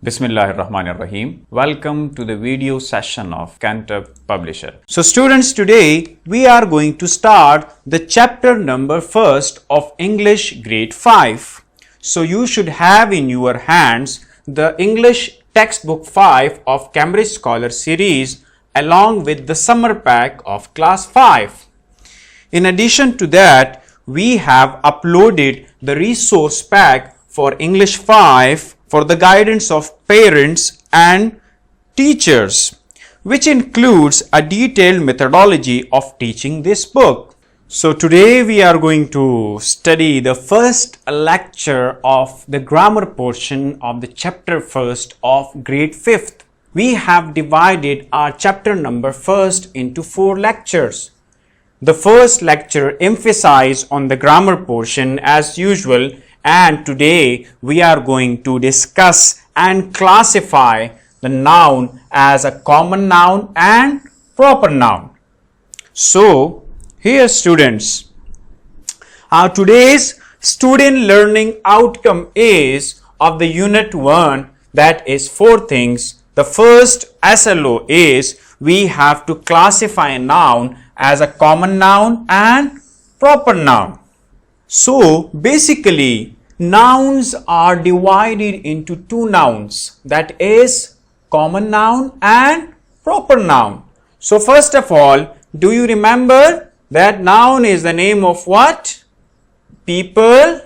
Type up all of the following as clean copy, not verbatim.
Bismillahirrahmanirrahim. Welcome to the video session of Cantab Publisher. So students, today we are going to start the chapter number 1st of English grade 5. So you should have in your hands the English textbook 5 of Cambridge Scholar series along with the summer pack of class 5. In addition to that, we have uploaded the resource pack for English 5 for the guidance of parents and teachers, which includes a detailed methodology of teaching this book. So today we are going to study the first lecture of the grammar portion of the chapter 1st of grade 5th. We have divided our chapter number 1st into 4 lectures. The first lecture emphasized on the grammar portion as usual, and today we are going to discuss and classify the noun as a common noun and proper noun. So here students, today's student learning outcome is of the unit 1, that is 4 things. The first SLO is we have to classify a noun as a common noun and proper noun. So basically, nouns are divided into 2 nouns, that is common noun and proper noun. So first of all, do you remember that noun is the name of what? People,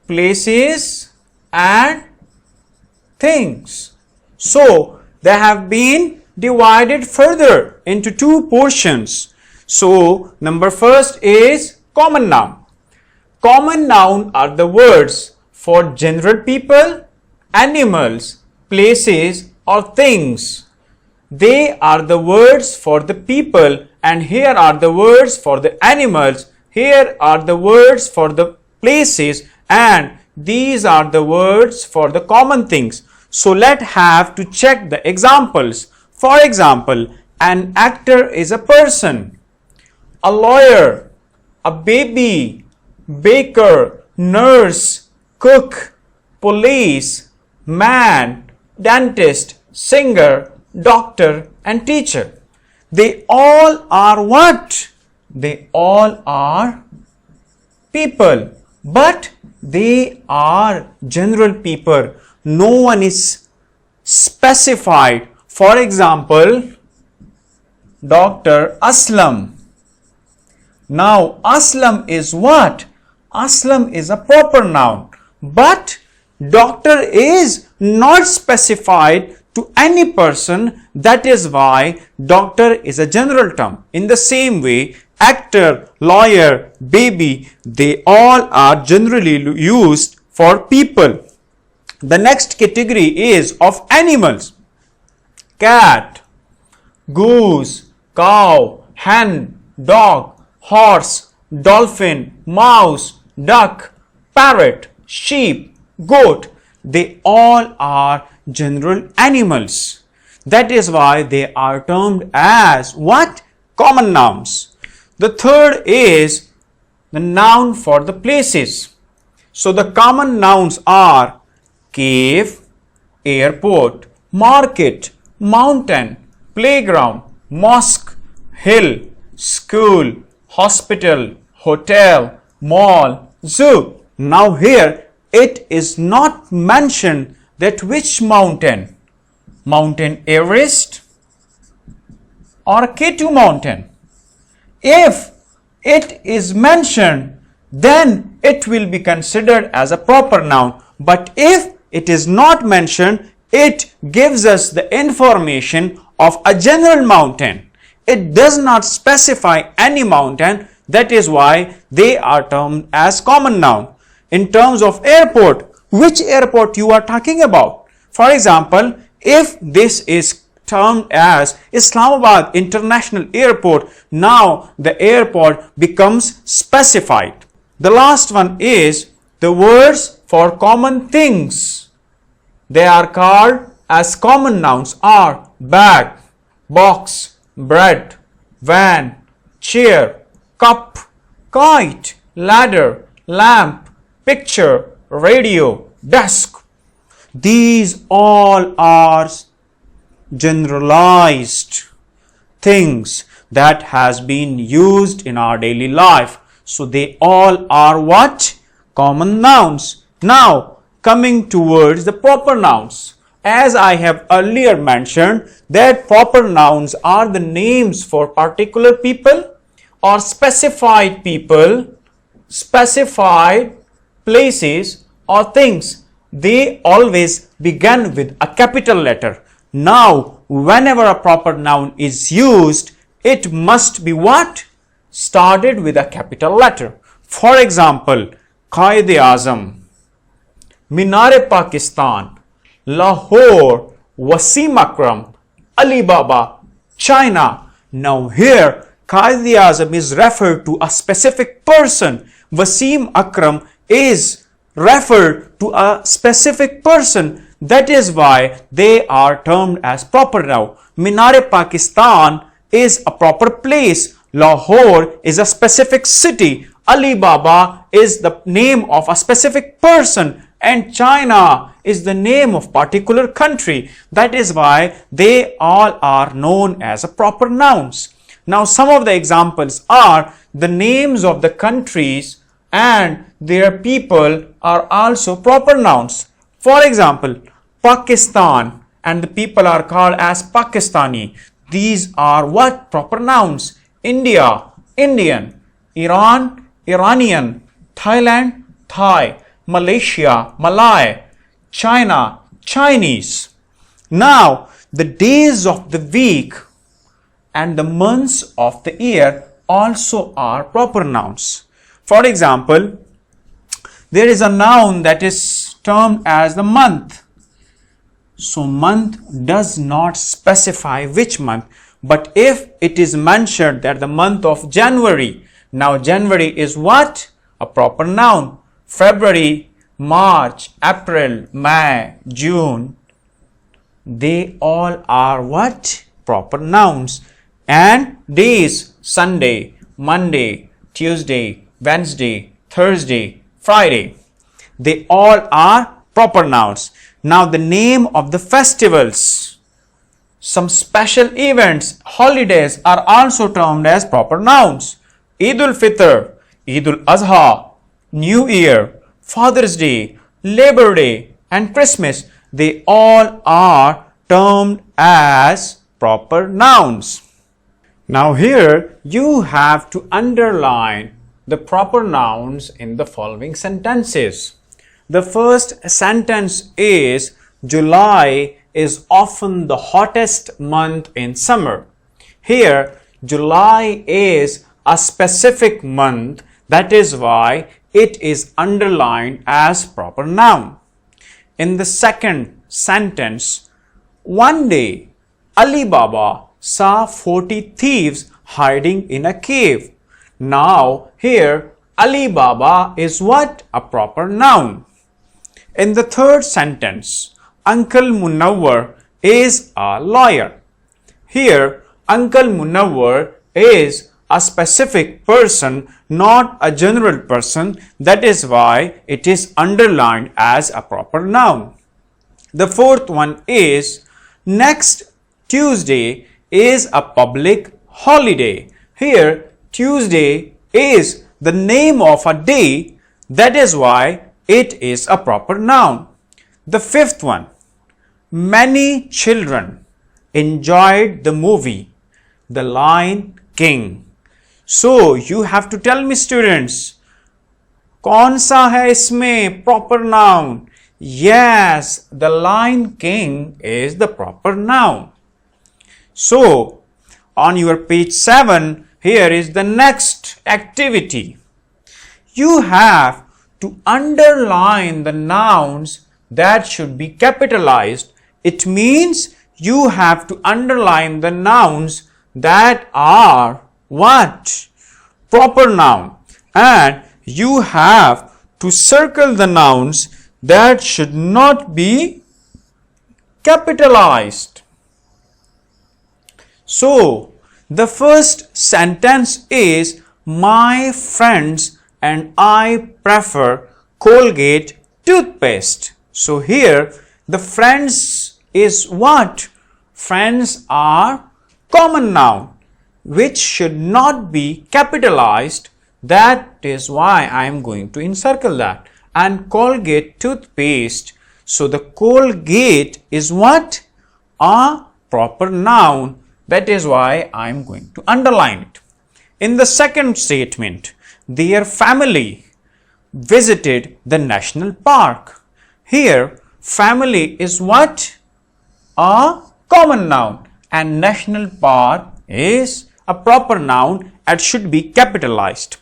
places and things. So they have been divided further into 2 portions. So number first is common noun. Common noun are the words for general people, animals, places or things. They are the words for the people, and here are the words for the animals, here are the words for the places, and these are the words for the common things. So let's have to check the examples. For example, an actor is a person, a lawyer, a baby, baker, nurse, cook, police, man, dentist, singer, doctor and teacher. They all are what? They all are people, but they are general people. No one is specified. For example, Dr. Aslam. Now Aslam is what? Aslam is a proper noun, but doctor is not specified to any person. That is why doctor is a general term. In the same way, actor, lawyer, baby, they all are generally used for people. The next category is of animals. Cat, goose, cow, hen, dog, horse, dolphin, mouse, duck, parrot, sheep, goat. They all are general animals. That is why they are termed as what? Common nouns. The third is the noun for the places. So the common nouns are cave, airport, market, mountain, playground, mosque, hill, school, hospital, hotel, mall, zoo. Now here it is not mentioned that which mountain, Mountain Everest or K2 mountain. If it is mentioned, then it will be considered as a proper noun. But if it is not mentioned, it gives us the information of a general mountain. It does not specify any mountain. That is why they are termed as common noun. In terms of airport, which airport you are talking about? For example, if this is termed as Islamabad International Airport, now the airport becomes specified. The last one is the words for common things. They are called as common nouns are bag, box, bread, van, chair, cup, kite, ladder, lamp, picture, radio, desk. These all are generalized things that has been used in our daily life. So they all are what? Common nouns. Now coming towards the proper nouns. As I have earlier mentioned that proper nouns are the names for particular people or specified people, specified places or things. They always begin with a capital letter. Now whenever a proper noun is used, it must be what? Started with a capital letter. For example, Qaid-e-Azam, Minar-e-Pakistan, Lahore, Wasim Akram, Alibaba, China. Now here Qaid-e-Azam is referred to a specific person. Wasim Akram is referred to a specific person. That is why they are termed as proper noun. Minar-e-Pakistan is a proper place. Lahore is a specific city. Alibaba is the name of a specific person. And China is the name of particular country. That is why they all are known as a proper nouns. Now some of the examples are the names of the countries and their people are also proper nouns. For example, Pakistan and the people are called as Pakistani. These are what? Proper nouns. India, Indian. Iran, Iranian. Thailand, Thai. Malaysia, Malay. China, Chinese. Now, the days of the week and the months of the year also are proper nouns. For example, there is a noun that is termed as the month. So month does not specify which month, but if it is mentioned that the month of January, now January is what? A proper noun. February, March, April, May, June, they all are what? Proper nouns. And days, Sunday, Monday, Tuesday, Wednesday, Thursday, Friday, they all are proper nouns. Now the name of the festivals, some special events, holidays are also termed as proper nouns. Eid al-Fitr, Eid al-Azha, New Year, Father's Day, Labor Day and Christmas, they all are termed as proper nouns. Now here you have to underline the proper nouns in the following sentences. The first sentence is July is often the hottest month in summer. Here July is a specific month, that is why it is underlined as proper noun. In the second sentence, one day Alibaba saw 40 thieves hiding in a cave. Now here Alibaba is what? A proper noun. In the third sentence, Uncle Munawwar is a lawyer. Here Uncle Munawwar is a specific person, not a general person. That is why it is underlined as a proper noun. The fourth one is next Tuesday is a public holiday. Here Tuesday is the name of a day. That is why it is a proper noun. The fifth one, many children enjoyed the movie The Lion King. So you have to tell me, students, कौन सा है इसमें proper noun? Yes, The Lion King is the proper noun. So on your page 7, here is the next activity. You have to underline the nouns that should be capitalized. It means you have to underline the nouns that are what? Proper noun. And you have to circle the nouns that should not be capitalized. So the first sentence is my friends and I prefer Colgate toothpaste. So here The friends is what? Friends are common noun which should not be capitalized. That is why I am going to encircle that. And Colgate toothpaste. So the Colgate is what? A proper noun. That is why I am going to underline it. In the second statement, their family visited the national park. Here, family is what? A common noun, and national park is a proper noun and should be capitalized.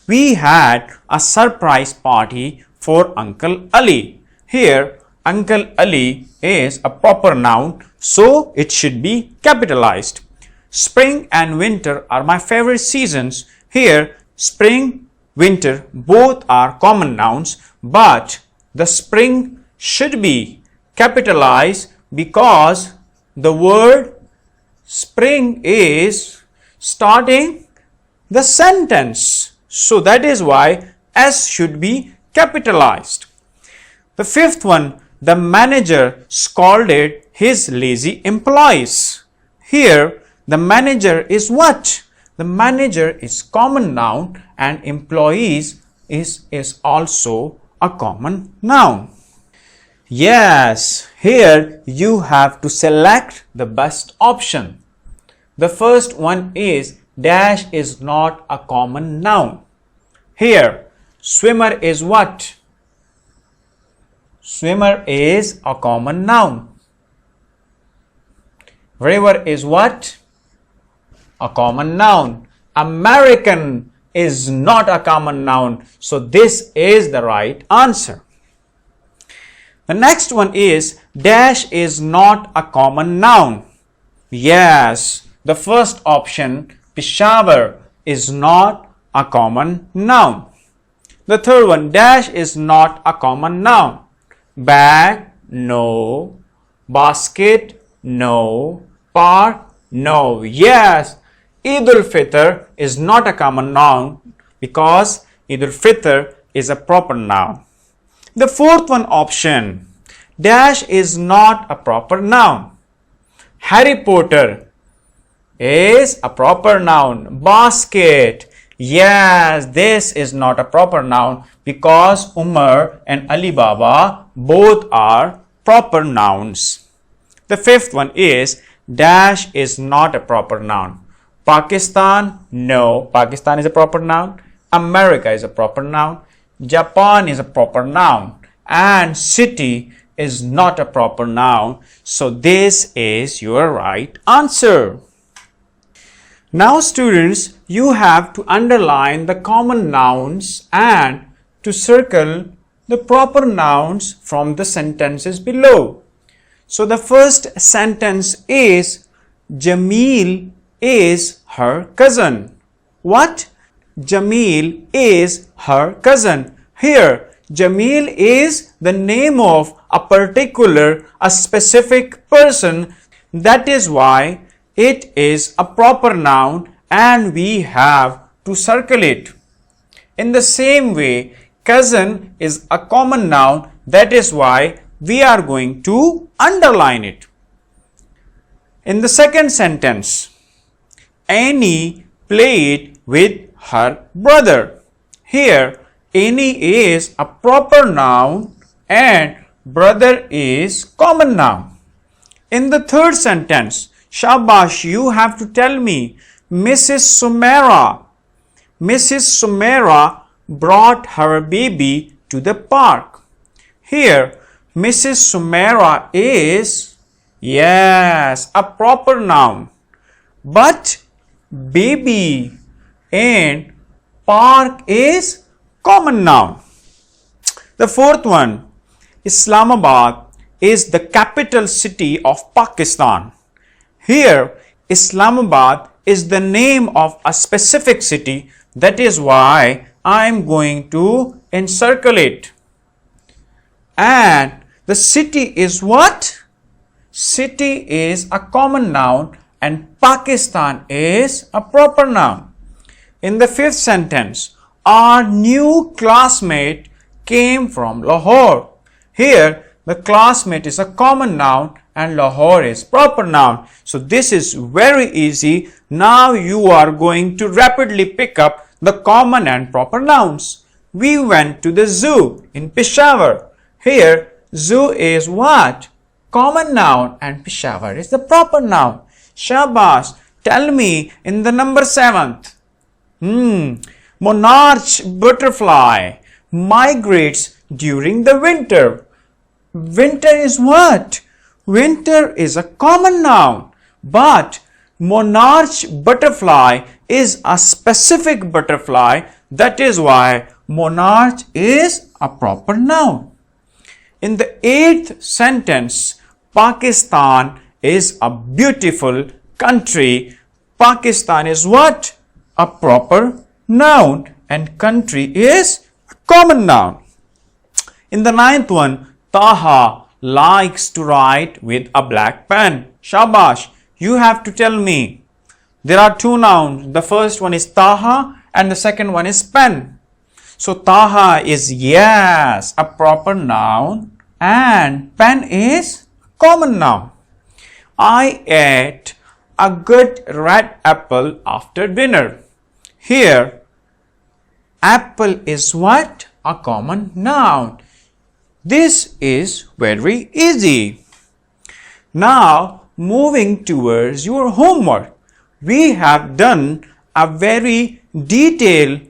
We had a surprise party for Uncle Ali. Here, Uncle Ali is a proper noun, so it should be capitalized. Spring and winter are my favorite seasons. Here, spring, winter, both are common nouns, but the spring should be capitalized because the word spring is starting the sentence. So that is why S should be capitalized. The fifth one, the manager scolded his lazy employees. Here, the manager is what? The manager is common noun and employees is also a common noun. Yes, here you have to select the best option. The first one is dash is not a common noun. Here, swimmer is what? Swimmer is a common noun. River is what? A common noun. American is not a common noun. So this is the right answer. The next one is dash is not a common noun. Yes, the first option, Peshawar, is not a common noun. The third one, dash is not a common noun. Bag, no. Basket, no. Park, no. Yes, Eid al-Fitr is not a common noun because Eid al-Fitr is a proper noun. The fourth one option, dash is not a proper noun. Harry Potter is a proper noun. Basket, yes, this is not a proper noun because Umar and Ali Baba both are proper nouns. The fifth one is dash is not a proper noun. Pakistan, no, Pakistan is a proper noun. America is a proper noun. Japan is a proper noun. And city is not a proper noun. So this is your right answer. Now students, you have to underline the common nouns and to circle the proper nouns from the sentences below. So the first sentence is Jamil is her cousin. What? Jamil is her cousin. Here, Jamil is the name of a particular, a specific person. That is why it is a proper noun and we have to circle it. In the same way, cousin is a common noun. That is why we are going to underline it. In the second sentence, Annie played with her brother. Here, Annie is a proper noun and brother is common noun. In the third sentence, Shabash, you have to tell me, Mrs. Sumera brought her baby to the park. Here, Mrs. Sumera is, yes, a proper noun. But baby and park is common noun. The fourth one, Islamabad is the capital city of Pakistan. Here, Islamabad is the name of a specific city. That is why I am going to encircle it. And the city is what? City is a common noun and Pakistan is a proper noun. In the fifth sentence, our new classmate came from Lahore. Here, the classmate is a common noun and Lahore is proper noun. So this is very easy. Now you are going to rapidly pick up the common and proper nouns. We went to the zoo in Peshawar. Here, zoo is what? Common noun and Peshawar is the proper noun. Shabash, tell me in the number 7th. Monarch butterfly migrates during the winter. Winter is what? Winter is a common noun, but monarch butterfly is a specific butterfly. That is why monarch is a proper noun. In the 8th sentence, Pakistan is a beautiful country. Pakistan is what? A proper noun, and country is a common noun. In the 9th one, Taha likes to write with a black pen. Shabash, you have to tell me. There are two nouns. The first one is Taha and the second one is pen. So Taha is yes, a proper noun, and pen is common noun. I ate a good red apple after dinner. Here, apple is what? A common noun. This is very easy. Now, moving towards your homework. We have done a very detailed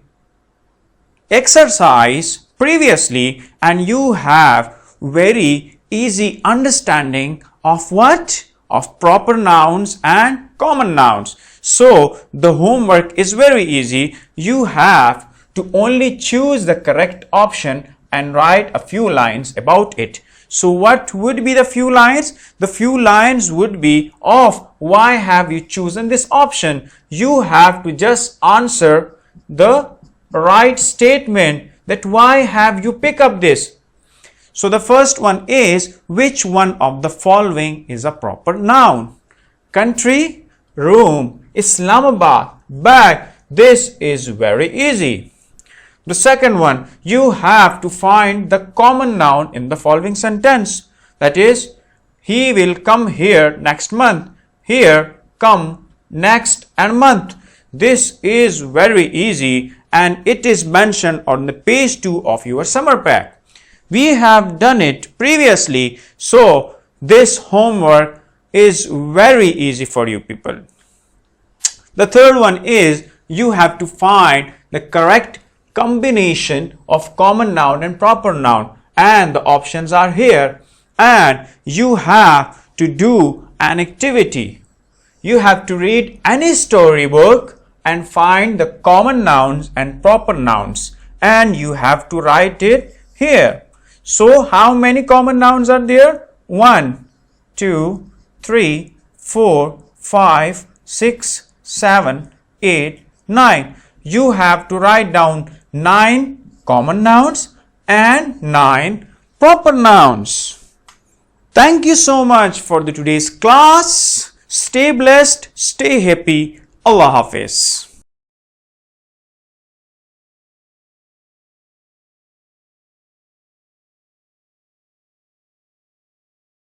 exercise previously, and you have very easy understanding of what? Of proper nouns and common nouns. So, the homework is very easy. You have to only choose the correct option and write a few lines about it. So what would be the few lines? The few lines would be of why have you chosen this option. You have to just answer the right statement, that why have you picked up this. So the first one is, which one of the following is a proper noun? Country, room, Islamabad, bag. This is very easy. The second one, you have to find the common noun in the following sentence. That is, he will come here next month. Here, come, next and month. This is very easy and it is mentioned on the page 2 of your summer pack. We have done it previously, so this homework is very easy for you people. The third one is, you have to find the correct combination of common noun and proper noun, and the options are here, and you have to do an activity. You have to read any storybook and find the common nouns and proper nouns, and you have to write it here. So how many common nouns are there? 1, 2, 3, 4, 5, 6, 7, 8, 9. You have to write down 9 common nouns and 9 proper nouns. Thank you so much for today's class. Stay blessed, stay happy. Allah Hafiz.